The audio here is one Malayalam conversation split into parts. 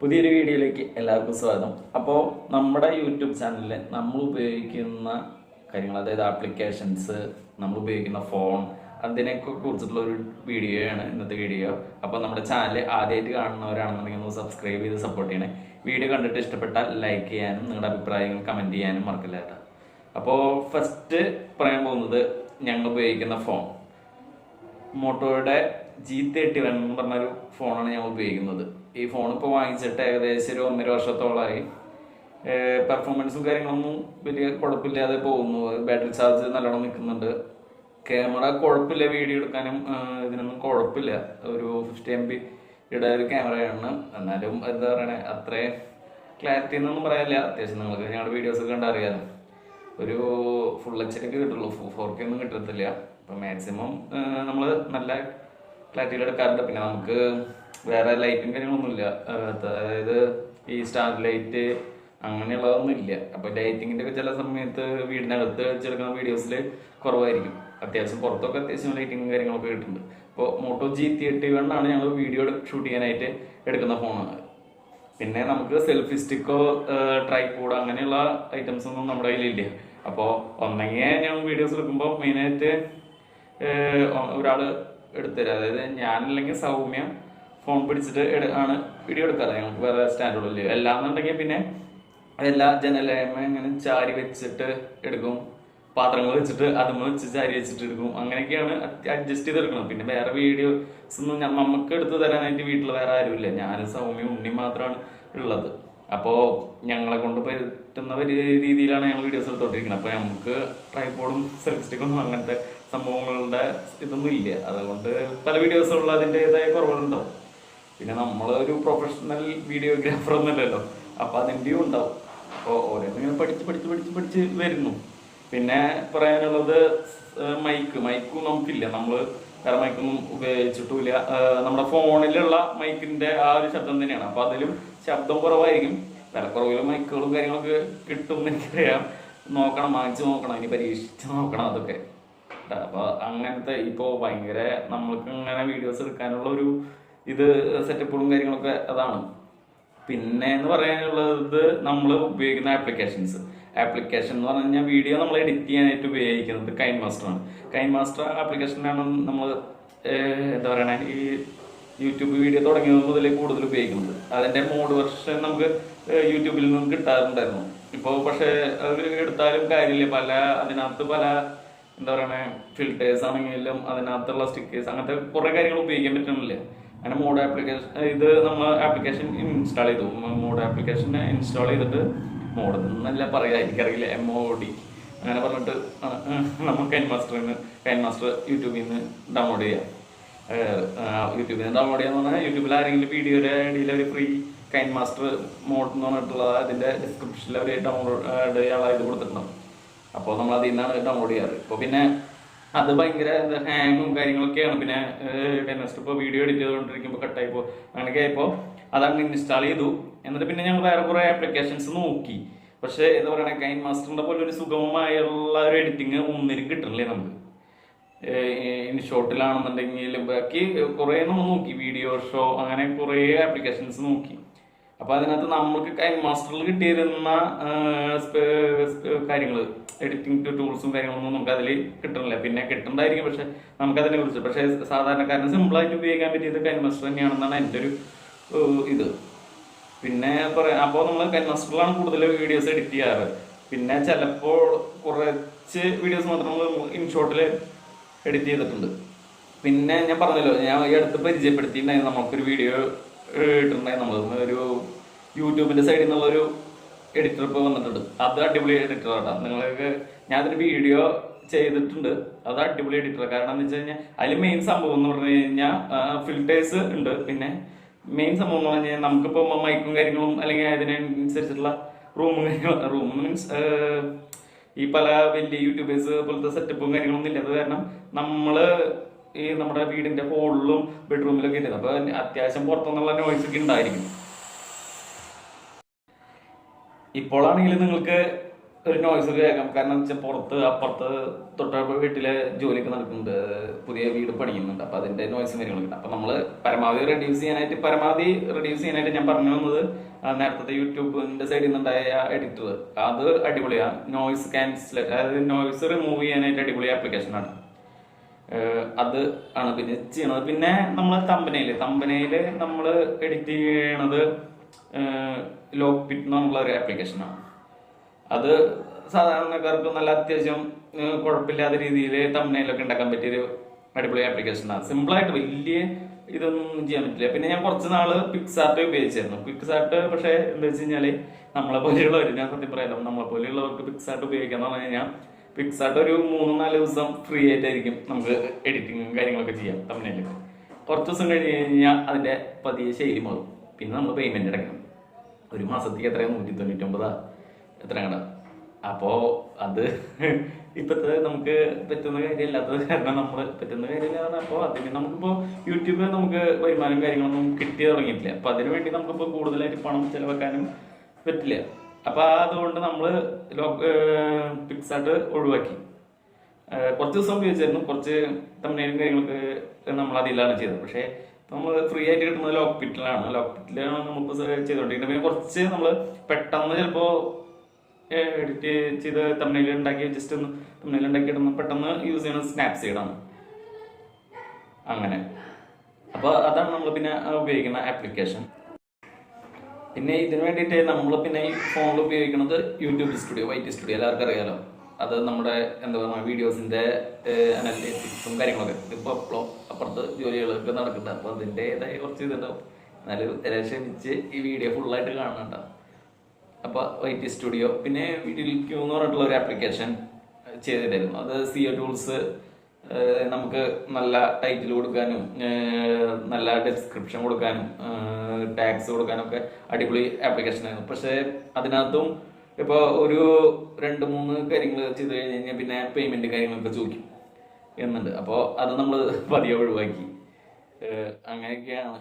പുതിയൊരു വീഡിയോയിലേക്ക് എല്ലാവർക്കും സ്വാഗതം. അപ്പോൾ നമ്മുടെ യൂട്യൂബ് ചാനലിൽ നമ്മൾ ഉപയോഗിക്കുന്ന കാര്യങ്ങൾ, അതായത് ആപ്ലിക്കേഷൻസ്, നമ്മൾ ഉപയോഗിക്കുന്ന ഫോൺ, അതിനെയൊക്കെ കുറിച്ചിട്ടുള്ള ഒരു വീഡിയോയാണ് ഇന്നത്തെ വീഡിയോ. അപ്പോൾ നമ്മുടെ ചാനൽ ആദ്യമായിട്ട് കാണുന്നവരാണെന്നുണ്ടെങ്കിൽ ഒന്ന് സബ്സ്ക്രൈബ് ചെയ്ത് സപ്പോർട്ട് ചെയ്യണേ. വീഡിയോ കണ്ടിട്ട് ഇഷ്ടപ്പെട്ടാൽ ലൈക്ക് ചെയ്യാനും നിങ്ങളുടെ അഭിപ്രായങ്ങൾ കമൻറ്റ് ചെയ്യാനും മറക്കില്ല കേട്ടോ. അപ്പോൾ ഫസ്റ്റ് പറയാൻ പോകുന്നത് ഞങ്ങൾ ഉപയോഗിക്കുന്ന ഫോൺ മോട്ടോയുടെ G31 എന്ന് പറഞ്ഞൊരു ഫോണാണ് ഞാൻ ഉപയോഗിക്കുന്നത്. ഈ ഫോൺ ഇപ്പോൾ വാങ്ങിച്ചിട്ട് ഏകദേശം ഒരു 1.5 വർഷത്തോളമായി. പെർഫോമൻസും കാര്യങ്ങളൊന്നും വലിയ കുഴപ്പമില്ലാതെ പോകുന്നു. ബാറ്ററി ചാർജ് നല്ലോണം നിൽക്കുന്നുണ്ട്. ക്യാമറ കുഴപ്പമില്ല, വീഡിയോ എടുക്കാനും ഇതിനൊന്നും കുഴപ്പമില്ല. ഒരു 50 MB ഒരു ക്യാമറയാണ്. എന്നാലും എന്താ പറയണേ, അത്രയും ക്ലാരിറ്റി എന്നൊന്നും പറയാനില്ല. അത്യാവശ്യം നിങ്ങൾക്ക് ഞങ്ങളുടെ വീഡിയോസ് കണ്ടാൽ അറിയാമല്ലോ, ഒരു ഫുൾ HD കിട്ടുള്ളൂ, 4K ഒന്നും കിട്ടത്തില്ല. അപ്പം മാക്സിമം നമ്മൾ നല്ല ക്ലാരിറ്റിയിൽ എടുക്കാറുണ്ട്. പിന്നെ നമുക്ക് വേറെ ലൈറ്റും കാര്യങ്ങളൊന്നുമില്ല, അതായത് ഈ സ്റ്റാർ ലൈറ്റ് അങ്ങനെയുള്ളതൊന്നും ഇല്ല. അപ്പോൾ ലൈറ്റിങ്ങിൻ്റെ ഒക്കെ ചില സമയത്ത് വീടിനകത്ത് വെച്ചെടുക്കുന്ന വീഡിയോസിൽ കുറവായിരിക്കും. അത്യാവശ്യം പുറത്തൊക്കെ അത്യാവശ്യം ലൈറ്റിങ്ങും കാര്യങ്ങളൊക്കെ കിട്ടുന്നുണ്ട്. അപ്പോൾ മോട്ടോ G31 ആണ് ഞങ്ങൾ വീഡിയോ ഷൂട്ട് ചെയ്യാനായിട്ട് എടുക്കുന്ന ഫോണാണ്. പിന്നെ നമുക്ക് സെൽഫി സ്റ്റിക്കോ ട്രൈപോഡ് അങ്ങനെയുള്ള ഐറ്റംസ് ഒന്നും നമ്മുടെ കയ്യിലില്ല. അപ്പോൾ ഒന്നെങ്കിൽ ഞങ്ങൾ വീഡിയോസ് എടുക്കുമ്പോൾ മെയിനായിട്ട് ഒരാൾ എടുത്തുതരാം, അതായത് ഞാനല്ലെങ്കിൽ സൗമ്യ ഫോൺ പിടിച്ചിട്ട് ആണ് വീഡിയോ എടുക്കാറ്. ഞങ്ങൾക്ക് വേറെ സ്റ്റാൻഡേർഡില്ല. എല്ലാന്നുണ്ടെങ്കിൽ പിന്നെ എല്ലാ ജനലേമ ഇങ്ങനെ ചാരി വെച്ചിട്ട് എടുക്കും, പാത്രങ്ങൾ വെച്ചിട്ട് അതുമ്മ വെച്ച് ചാരി വെച്ചിട്ട് എടുക്കും. അങ്ങനെയൊക്കെയാണ് അഡ്ജസ്റ്റ് ചെയ്തെടുക്കണം. പിന്നെ വേറെ വീഡിയോസ് ഒന്നും നമുക്ക് എടുത്തു തരാനായിട്ട് വീട്ടിൽ വേറെ ആരുമില്ല. ഞാനും സൗമ്യയും ഉണ്ണി മാത്രമാണ് ഉള്ളത്. അപ്പോൾ ഞങ്ങളെ കൊണ്ട് പറ്റുന്ന രീതിയിലാണ് ഞങ്ങൾ വീഡിയോസ് എടുത്തോണ്ടിരിക്കുന്നത്. അപ്പോൾ നമുക്ക് ട്രൈപോഡും സെൽഫി സ്റ്റിക്കൊന്നും അങ്ങനത്തെ സംഭവങ്ങളുടെ ഇതൊന്നും ഇല്ല. അതുകൊണ്ട് പല വീഡിയോസുള്ള അതിൻ്റെതായ കുറവുകളുണ്ടാവും. പിന്നെ നമ്മളൊരു പ്രൊഫഷണൽ വീഡിയോഗ്രാഫർ ഒന്നുമല്ലല്ലോ, അപ്പോൾ അതിൻ്റെയും ഉണ്ടാവും. അപ്പോൾ ഓരോന്നിങ്ങനെ പഠിച്ച് വരുന്നു. പിന്നെ പറയാനുള്ളത് മൈക്കും നമുക്കില്ല. നമ്മൾ വേറെ മൈക്കൊന്നും ഉപയോഗിച്ചിട്ടില്ല. നമ്മുടെ ഫോണിലുള്ള മൈക്കിൻ്റെ ആ ഒരു ശബ്ദം തന്നെയാണ്. അപ്പോൾ അതിലും ശബ്ദം കുറവായിരിക്കും. വിലക്കുറവിലും മൈക്കുകളും കാര്യങ്ങളൊക്കെ കിട്ടും എന്ന് എനിക്കറിയാം. നോക്കണം, വാങ്ങിച്ച് നോക്കണം, ഇനി പരീക്ഷിച്ച് നോക്കണം അതൊക്കെ. അപ്പോൾ അങ്ങനത്തെ ഇപ്പോൾ ഭയങ്കര നമ്മൾക്ക് ഇങ്ങനെ വീഡിയോസ് എടുക്കാനുള്ള ഒരു ഇത് സെറ്റപ്പുകളും കാര്യങ്ങളൊക്കെ അതാണ്. പിന്നെ എന്ന് പറയാനുള്ളത് നമ്മൾ ഉപയോഗിക്കുന്ന ആപ്ലിക്കേഷൻ എന്ന് പറഞ്ഞു കഴിഞ്ഞാൽ വീഡിയോ നമ്മൾ എഡിറ്റ് ചെയ്യാനായിട്ട് ഉപയോഗിക്കുന്നത് കൈൻ മാസ്റ്റർ ആപ്ലിക്കേഷനാണ് നമ്മൾ എന്താ പറയണേ, ഈ യൂട്യൂബ് വീഡിയോ തുടങ്ങിയത് മുതലേ കൂടുതൽ ഉപയോഗിക്കുന്നത്. അതിൻ്റെ മോഡ് വെർഷൻ നമുക്ക് യൂട്യൂബിൽ നിന്നും കിട്ടാറുണ്ടായിരുന്നു. ഇപ്പോൾ പക്ഷേ അത് എടുത്താലും കാര്യമില്ല. അതിനകത്ത് പല എന്താ പറയണേ, ഫിൽറ്റേഴ്സ് ആണെങ്കിലും അതിനകത്തുള്ള സ്റ്റിക്കേഴ്സ് അങ്ങനത്തെ കുറേ കാര്യങ്ങൾ ഉപയോഗിക്കാൻ പറ്റുന്നില്ല. അങ്ങനെ മോഡ് ആപ്ലിക്കേഷൻ ഇൻസ്റ്റാൾ ചെയ്തു. മോഡ് ആപ്ലിക്കേഷൻ ഇൻസ്റ്റാൾ ചെയ്തിട്ട് മോഡ് എന്നല്ല പറയാ, എനിക്കറിയില്ല, MOD അങ്ങനെ പറഞ്ഞിട്ട് നമുക്ക് കൈൻ മാസ്റ്റർ യൂട്യൂബിൽ നിന്ന് ഡൗൺലോഡ് ചെയ്യാം. യൂട്യൂബിൽ നിന്ന് ഡൗൺലോഡ് ചെയ്യാന്ന് പറഞ്ഞാൽ യൂട്യൂബിൽ ആരെങ്കിലും വീഡിയോയുടെ ഇടയിൽ ഒരു ഫ്രീ കൈൻ മാസ്റ്റർ മോഡ് എന്ന് പറഞ്ഞിട്ടുള്ള അതിൻ്റെ ഡിസ്ക്രിപ്ഷനിൽ അവർ ഡൗൺലോഡ് ചെയ്യാനുള്ള ഇത് കൊടുത്തിട്ടുണ്ടാവും. അപ്പോൾ നമ്മൾ അതിൽ നിന്നാണ് ഡൗൺലോഡ് ചെയ്യാറ്. ഇപ്പോൾ പിന്നെ അത് ഭയങ്കര ഹാങ്ങും കാര്യങ്ങളൊക്കെയാണ്. പിന്നെ നെക്സ്റ്റ് ഇപ്പോൾ വീഡിയോ എഡിറ്റ് ചെയ്തുകൊണ്ടിരിക്കുമ്പോൾ കട്ടായിപ്പോൾ അങ്ങനെയൊക്കെ ആയപ്പോൾ അതങ്ങ് ഇൻസ്റ്റാൾ ചെയ്തു. എന്നിട്ട് പിന്നെ ഞങ്ങൾ വേറെ കുറേ ആപ്ലിക്കേഷൻസ് നോക്കി. പക്ഷേ എന്താ പറയുക, കൈൻ മാസ്റ്ററിൻ്റെ പോലെ ഒരു സുഗമമായുള്ള ഒരു എഡിറ്റിങ് ഒന്നിനും കിട്ടണില്ലേ നമുക്ക്. ഇൻഷോട്ടിലാണെന്നുണ്ടെങ്കിലും ബാക്കി കുറേ നമ്മൾ നോക്കി, വീഡിയോ ഷോ അങ്ങനെ കുറേ ആപ്ലിക്കേഷൻസ് നോക്കി. അപ്പോൾ അതിനകത്ത് നമുക്ക് കൈൻ മാസ്റ്ററിൽ കിട്ടിയിരുന്ന കാര്യങ്ങൾ, എഡിറ്റിംഗ് ടൂൾസും കാര്യങ്ങളൊന്നും നമുക്ക് അതിൽ കിട്ടണില്ല. പിന്നെ കിട്ടണ്ടായിരിക്കും, പക്ഷെ നമുക്കതിനെ കുറിച്ച് പക്ഷേ സാധാരണക്കാരന് സിമ്പിളായിട്ട് ഉപയോഗിക്കാൻ പറ്റിയത് കൈൻ മാസ്റ്റർ തന്നെയാണെന്നാണ് എൻ്റെ ഒരു ഇത്. പിന്നെ അപ്പോൾ നമ്മൾ കൈൻ മാസ്റ്ററിലാണ് കൂടുതൽ വീഡിയോസ് എഡിറ്റ് ചെയ്യാറ്. പിന്നെ ചിലപ്പോൾ കുറച്ച് വീഡിയോസ് മാത്രം നമ്മൾ ഇൻഷോട്ടിൽ എഡിറ്റ് ചെയ്തിട്ടുണ്ട്. പിന്നെ ഞാൻ പറഞ്ഞല്ലോ, ഞാൻ ഈ അടുത്ത് പരിചയപ്പെടുത്തിയിട്ടുണ്ടായിരുന്നു, നമുക്കൊരു വീഡിയോ ഇട്ടിട്ടുണ്ടായി. നമ്മൾ ഒരു യൂട്യൂബിൻ്റെ സൈഡിൽ നിന്നുള്ളൊരു എഡിറ്റർ ഇപ്പോൾ വന്നിട്ടുണ്ട്. അത് അടിപൊളി എഡിറ്ററാണ്. നിങ്ങൾക്ക് ഞാനൊരു വീഡിയോ ചെയ്തിട്ടുണ്ട്, അത് അടിപൊളി എഡിറ്റർ. കാരണം എന്ന് വെച്ച് കഴിഞ്ഞാൽ അതിൽ മെയിൻ സംഭവം എന്ന് പറഞ്ഞു കഴിഞ്ഞാൽ ഫിൽറ്റേഴ്സ് ഉണ്ട്. പിന്നെ മെയിൻ സംഭവം എന്ന് പറഞ്ഞു കഴിഞ്ഞാൽ നമുക്കിപ്പോൾ മൈക്കും കാര്യങ്ങളും അല്ലെങ്കിൽ അതിനനുസരിച്ചിട്ടുള്ള റൂം മീൻസ് ഈ പല വലിയ യൂട്യൂബേഴ്സ് പോലത്തെ സെറ്റപ്പും കാര്യങ്ങളൊന്നും ഇല്ല. അത് കാരണം നമ്മൾ ഈ നമ്മുടെ വീടിൻ്റെ ഹോളിലും ബെഡ്റൂമിലൊക്കെ ഇല്ല. അപ്പോൾ അത്യാവശ്യം പുറത്തുനിന്നുള്ള നോയ്സ് ഒക്കെ ഉണ്ടായിരിക്കും. ഇപ്പോഴാണെങ്കിൽ നിങ്ങൾക്ക് ഒരു നോയ്സ് കേൾക്കാം. കാരണം വെച്ചാൽ പുറത്ത് അപ്പുറത്ത് തൊട്ട വീട്ടിലെ ജോലിയൊക്കെ നടക്കുന്നുണ്ട്, പുതിയ വീട് പണിയുന്നുണ്ട്. അപ്പൊ അതിന്റെ നോയ്സും കാര്യങ്ങളൊക്കെ. അപ്പൊ നമ്മൾ പരമാവധി റെഡ്യൂസ് ചെയ്യാനായിട്ട് ഞാൻ പറഞ്ഞു വന്നത് നേരത്തെ യൂട്യൂബിന്റെ സൈഡിൽ നിന്നുണ്ടായ എഡിറ്റർ, അത് അടിപൊളിയാണ്. നോയ്സ് ക്യാൻസൽ, അതായത് നോയ്സ് റിമൂവ് ചെയ്യാനായിട്ട് അടിപൊളി ആപ്ലിക്കേഷനാണ്. അത് ആണ് പിന്നെ ചെയ്യണത്. പിന്നെ നമ്മൾ തമ്പനയില് നമ്മൾ എഡിറ്റ് ചെയ്യണത് ലോക്ക് പിറ്റ് എന്നുള്ള ഒരു ആപ്ലിക്കേഷനാണ്. അത് സാധാരണക്കാർക്ക് നല്ല അത്യാവശ്യം കുഴപ്പമില്ലാത്ത രീതിയിൽ തമ്പനയിലൊക്കെ ഉണ്ടാക്കാൻ പറ്റിയൊരു അടിപൊളി ആപ്ലിക്കേഷനാണ്. സിമ്പിളായിട്ട് വലിയ ഇതൊന്നും ചെയ്യാൻ പറ്റില്ല. പിന്നെ ഞാൻ കുറച്ച് നാള് പിക്സാർട്ട് ഉപയോഗിച്ചായിരുന്നു. പിക്സാർട്ട് പക്ഷേ എന്താ വെച്ച് കഴിഞ്ഞാല് നമ്മളെ പോലെയുള്ളവർ, ഞാൻ സത്യം പറയാലോ, നമ്മളെ പോലെയുള്ളവർക്ക് പിക്സാർട്ട് ഉപയോഗിക്കാന്ന് പറഞ്ഞു കഴിഞ്ഞാൽ പിക്സാർട്ട് ഒരു 3-4 ദിവസം ഫ്രീ ആയിട്ടായിരിക്കും നമുക്ക് എഡിറ്റിങ്ങും കാര്യങ്ങളൊക്കെ ചെയ്യാം. തമ്പനയില് കുറച്ച് ദിവസം കഴിഞ്ഞ് കഴിഞ്ഞാൽ അതിന്റെ പതിയെ ശൈലി മാറും. പിന്നെ നമ്മൾ പേയ്മെന്റ് അടയ്ക്കണം. ഒരു മാസത്തേക്ക് എത്രയാണ് 199 എത്ര കണ്ട. അപ്പോ അത് ഇപ്പത്തെ നമുക്ക് പറ്റുന്ന കാര്യമില്ലാത്തത് കാരണം നമ്മൾ പറ്റുന്ന കാര്യമില്ലാതെ. അപ്പോൾ അതിന് നമുക്കിപ്പോ യൂട്യൂബ് നമുക്ക് വരുമാനം കാര്യങ്ങളൊന്നും കിട്ടി തുടങ്ങിയിട്ടില്ല. അപ്പൊ അതിനു വേണ്ടി നമുക്കിപ്പോ കൂടുതലായിട്ട് പണം ചെലവാക്കാനും പറ്റില്ല. അപ്പൊ അതുകൊണ്ട് നമ്മള് പിക്സാർട്ട് ഒഴിവാക്കി. കുറച്ച് ദിവസം ഉപയോഗിച്ചായിരുന്നു. കുറച്ച് തമ്പനയിലും കാര്യങ്ങളൊക്കെ നമ്മൾ അതിലാണ് ചെയ്തത്. പക്ഷെ നമ്മൾ ഫ്രീ ആയിട്ട് കിട്ടുന്നത് ലോക്ക് പിറ്റിലാണ് നമുക്ക് ചെയ്തോണ്ടിരിക്കുന്നത്. പിന്നെ കുറച്ച് നമ്മൾ പെട്ടെന്ന് ചിലപ്പോ എഡിറ്റ് ചെയ്ത് തമ്പനയിൽ ഉണ്ടാക്കി ജസ്റ്റ് ഒന്ന് തമ്പനയിൽ ഉണ്ടാക്കിയിടുന്ന പെട്ടെന്ന് യൂസ് ചെയ്യുന്ന സ്നാപ്സീഡാണ്. അങ്ങനെ അപ്പൊ അതാണ് നമ്മൾ പിന്നെ ഉപയോഗിക്കുന്ന ആപ്ലിക്കേഷൻ. പിന്നെ ഇതിനു വേണ്ടിയിട്ട് നമ്മൾ പിന്നെ ഈ ഫോണിൽ ഉപയോഗിക്കുന്നത് യൂട്യൂബ് സ്റ്റുഡിയോ, YT സ്റ്റുഡിയോ എല്ലാവർക്കും അറിയാലോ. അത് നമ്മുടെ എന്താ പറയുക വീഡിയോസിന്റെ അനലിറ്റിക്സും കാര്യങ്ങളൊക്കെ. ഇപ്പൊ അപ്പുറത്ത് ജോലികളൊക്കെ നടക്കുന്നുണ്ട്. അപ്പൊ അതിൻ്റെതായ കുറച്ച് ഇതുണ്ടാവും. എന്നാലും ക്ഷമിച്ച് ഈ വീഡിയോ ഫുള്ളായിട്ട് കാണണ്ട. അപ്പൊ YT സ്റ്റുഡിയോ, പിന്നെ വീഡിയോ ക്യൂ എന്ന് പറഞ്ഞിട്ടുള്ള ഒരു ആപ്ലിക്കേഷൻ ചെയ്തിട്ടായിരുന്നു. അത് SEO ടൂൾസ്, നമുക്ക് നല്ല ടൈറ്റിൽ കൊടുക്കാനും നല്ല ഡിസ്ക്രിപ്ഷൻ കൊടുക്കാനും ടാഗ്സ് കൊടുക്കാനും ഒക്കെ അടിപൊളി ആപ്ലിക്കേഷൻ ആയിരുന്നു. പക്ഷെ അതിനകത്തും ഇപ്പൊ ഒരു 2-3 കാര്യങ്ങൾ ചെയ്ത് കഴിഞ്ഞ് കഴിഞ്ഞാൽ പിന്നെ പേയ്മെന്റ് കാര്യങ്ങളൊക്കെ ചോദിക്കും എന്നുണ്ട്. അപ്പോൾ അത് നമ്മൾ പതിയെ ഒഴിവാക്കി. അങ്ങനെയൊക്കെയാണ്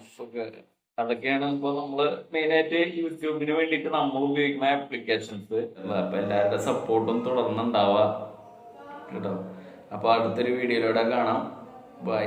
അതൊക്കെയാണ് ഇപ്പോൾ നമ്മള് മെയിനായിട്ട് യൂട്യൂബിന് വേണ്ടിയിട്ട് നമ്മൾ ഉപയോഗിക്കുന്ന ആപ്ലിക്കേഷൻസ്. അപ്പൊ എല്ലാവരുടെ സപ്പോർട്ടും തുടർന്നുണ്ടാവാ കേട്ടോ. അപ്പൊ അടുത്തൊരു വീഡിയോയിലൂടെ കാണാം. ബൈ.